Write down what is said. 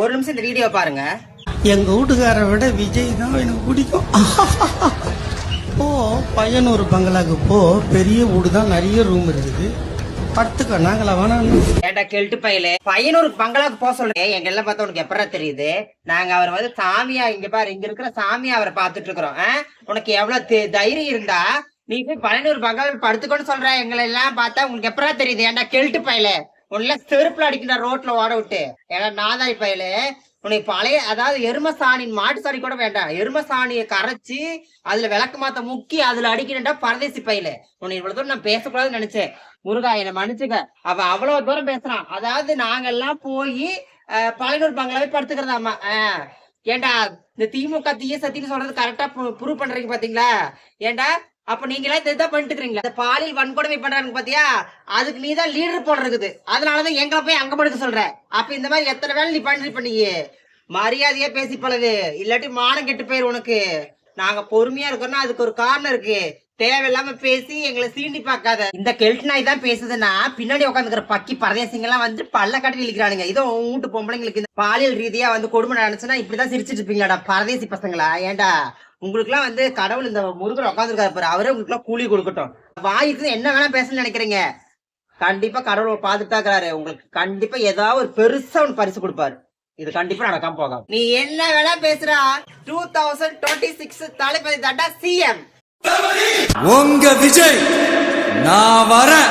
ஒரு நிமிஷம் இந்த வீடியோ பாருங்க. எங்க வீட்டுக்காரை விட விஜய் தான் எனக்கு பிடிக்கும். போ பையனூர் பங்களாக்கு போ, பெரிய வீடு தான், நிறைய ரூம் இருக்குது, படுத்துக்க. நாங்களா வேணாம். ஏண்டா கெல்ட்டு பையலே, பையனூர் பங்களாக்கு போக சொல்றேன். எங்க எல்லாம் பார்த்தா உனக்கு எப்படா தெரியுது? நாங்க அவர் வந்து சாமியா, இங்க பாரு, இங்க இருக்கிற சாமியா அவரை பாத்துட்டு இருக்கிறோம். உனக்கு எவ்வளவு தைரியம் இருந்தா நீ போய் பழனூர் பங்களாவில் படுத்துக்கோன்னு சொல்ற? எங்களை எல்லாம் பார்த்தா உங்களுக்கு எப்படா தெரியுது? ஏண்டா கெல்ட்டு பையலே, உன்ன செருப்புல அடிக்கிற ரோட்ல ஓட விட்டு. ஏன்னா நாதாரி பையலே, உனக்கு பழைய அதாவது எரும சாணி, மாட்டு சாணி கூட வேண்டாம், எரும சாணியை கரைச்சி அதுல விளக்கு மாத்த முக்கி அதுல அடிக்கிறேன்டா பரதேசி பையில. உன்னை இவ்வளவு தூரம் நான் பேசக்கூடாதுன்னு நினைச்சேன். முருகா என்னை மன்னிச்சுக்க. அவ அவ்வளவு தூரம் பேசுறான். அதாவது நாங்க எல்லாம் போய் பழனூர் பங்களாவே படுத்துக்கிறதாமா. ஏண்டா இந்த திமுக தீய சத்தின்னு சொல்றது கரெக்டா ப்ரூவ் பண்றீங்க பாத்தீங்களா? ஏண்டா அப்ப நீங்க எல்லாம் இதுதான் பண்ணிட்டு இருக்கீங்களா? பாலியல் வன்கொடுமை பண்றாங்க பாத்தியா? அதுக்கு நீதான் லீடர் போல இருக்குது. அதனாலதான் எங்களை போய் அங்க படுக்க சொல்ற. அப்ப இந்த மாதிரி எத்தனை வேலை நீ பண்ணிருப்பீங்க? மரியாதையா பேசி பழகு, இல்லாட்டி மானம் கெட்டு போயிரு உனக்கு. நாங்க பொறுமையா இருக்கோம்னா அதுக்கு ஒரு காரணம் இருக்கு. தேவையில்லாம பேசி எங்களை சீண்டி பார்க்காத. இந்த கெல்ட் நாய் தான் பேசுதுன்னா பின்னாடி உட்காந்துக்கிற பக்கி பரதேசிங்க எல்லாம் வந்து பல்ல காட்டி இழுக்கிறானுங்க. இதோ வீட்டு பொம்பளைங்களுக்கு இந்த பாலியல் ரீதியா வந்து கொடுமை நடந்துச்சுன்னா இப்படிதான் சிரிச்சிட்டு இருப்பீங்களாடா பரதேசி பசங்களா? ஏண்டா உங்களுக்கு எல்லாம் வந்து கடவுள் இந்த முருகர் உட்காந்துருக்காரு பாரு, அவரே உங்களுக்கு எல்லாம் கூலி கொடுக்கட்டும். வாய்க்கு என்ன வேணா பேசணும்னு நினைக்கிறீங்க? கண்டிப்பா கடவுள் பார்த்துட்டு தான் இருக்கிறாரு. உங்களுக்கு கண்டிப்பா ஏதாவது ஒரு பெருசா ஒன்று பரிசு கொடுப்பாரு. இது கண்டிப்பா நடக்காம போகாது. நீ என்ன வேணா பேசுறா, 2026 தளபதி தாண்டா சிஎம். உங்க விஜய் நான் வரேன்.